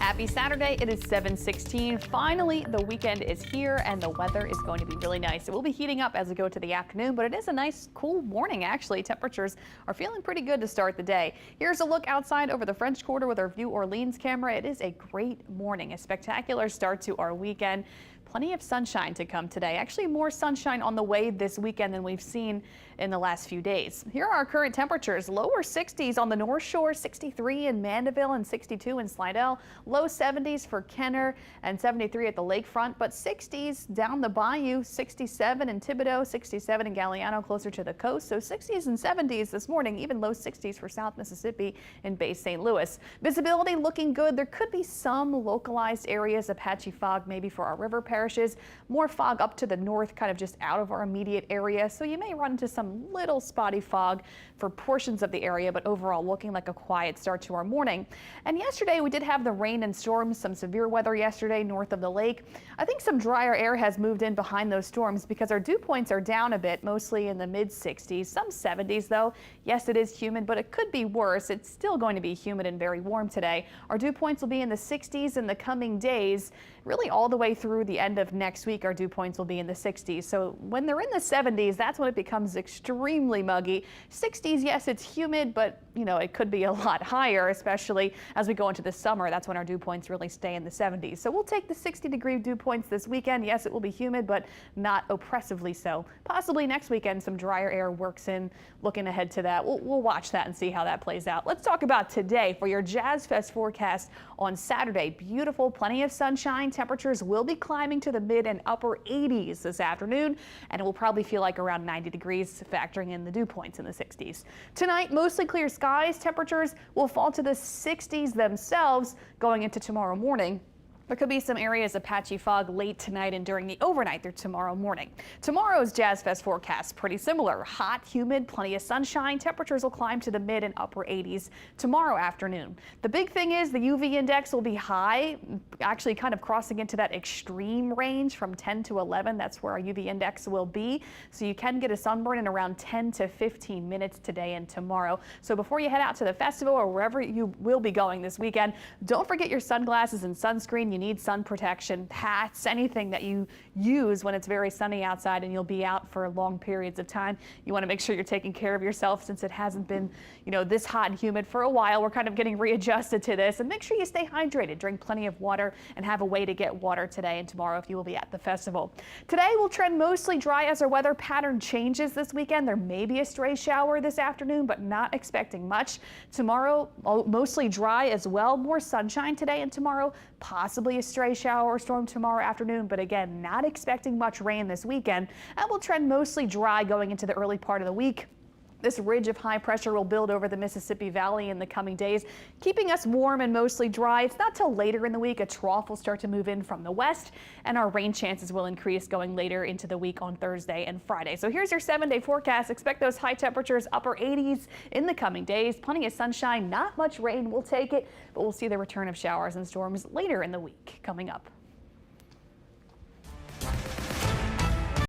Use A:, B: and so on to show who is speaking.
A: Happy Saturday. It is 7:16. Finally, the weekend is here and the weather is going to be really nice. It will be heating up as we go to the afternoon, but it is a nice, cool morning, actually. Temperatures are feeling pretty good to start the day. Here's a look outside over the French Quarter with our View Orleans camera. It is a great morning, a spectacular start to our weekend. Plenty of sunshine to come today. Actually, more sunshine on the way this weekend than we've seen in the last few days. Here are our current temperatures. Lower 60s on the North Shore, 63 in Mandeville and 62 in Slidell. Low 70s for Kenner and 73 at the lakefront, but 60s down the bayou, 67 in Thibodaux, 67 in Galliano closer to the coast. So 60s and 70s this morning, even low 60s for South Mississippi in Bay St. Louis. Visibility looking good. There could be some localized areas of patchy fog maybe for our river parishes. More fog up to the north, kind of just out of our immediate area. So you may run into some little spotty fog for portions of the area, but overall looking like a quiet start to our morning. And yesterday we did have the rain and storms, some severe weather yesterday north of the lake. I think some drier air has moved in behind those storms because our dew points are down a bit, mostly in the mid 60s, some 70s though. Yes, it is humid, but it could be worse. It's still going to be humid and very warm today. Our dew points will be in the 60s in the coming days. Really all the way through the end of next week, our dew points will be in the 60s. So when they're in the 70s, that's when it becomes extremely muggy. 60s, yes, it's humid, but you know, it could be a lot higher, especially as we go into the summer. That's when our dew points really stay in the 70s. So we'll take the 60-degree dew points this weekend. Yes, it will be humid, but not oppressively so. Possibly next weekend, some drier air works in. Looking ahead to that, we'll watch that and see how that plays out. Let's talk about today for your Jazz Fest forecast on Saturday. Beautiful, plenty of sunshine. Temperatures will be climbing to the mid and upper 80s this afternoon, and it will probably feel like around 90 degrees, factoring in the dew points in the 60s. Tonight, mostly clear skies. Temperatures will fall to the 60s themselves going into tomorrow morning. There could be some areas of patchy fog late tonight and during the overnight through tomorrow morning. Tomorrow's Jazz Fest forecast pretty similar. Hot, humid, plenty of sunshine. Temperatures will climb to the mid and upper 80s tomorrow afternoon. The big thing is the UV index will be high, actually kind of crossing into that extreme range from 10 to 11. That's where our UV index will be. So you can get a sunburn in around 10 to 15 minutes today and tomorrow. So before you head out to the festival or wherever you will be going this weekend, don't forget your sunglasses and sunscreen. You need sun protection, hats, anything that you use when it's very sunny outside and you'll be out for long periods of time. You want to make sure you're taking care of yourself since it hasn't been, you know, this hot and humid for a while. We're kind of getting readjusted to this, and make sure you stay hydrated. Drink plenty of water and have a way to get water today and tomorrow if you will be at the festival. Today will trend mostly dry as our weather pattern changes this weekend. There may be a stray shower this afternoon, but not expecting much. Tomorrow, mostly dry as well. More sunshine today and tomorrow, possibly a stray shower or storm tomorrow afternoon, but again, not expecting much rain this weekend. And will trend mostly dry going into the early part of the week. This ridge of high pressure will build over the Mississippi Valley in the coming days, keeping us warm and mostly dry. It's not till later in the week a trough will start to move in from the west, and our rain chances will increase going later into the week on Thursday and Friday. So here's your 7-day forecast. Expect those high temperatures, upper 80s in the coming days. Plenty of sunshine, not much rain. We'll take it, but we'll see the return of showers and storms later in the week coming up.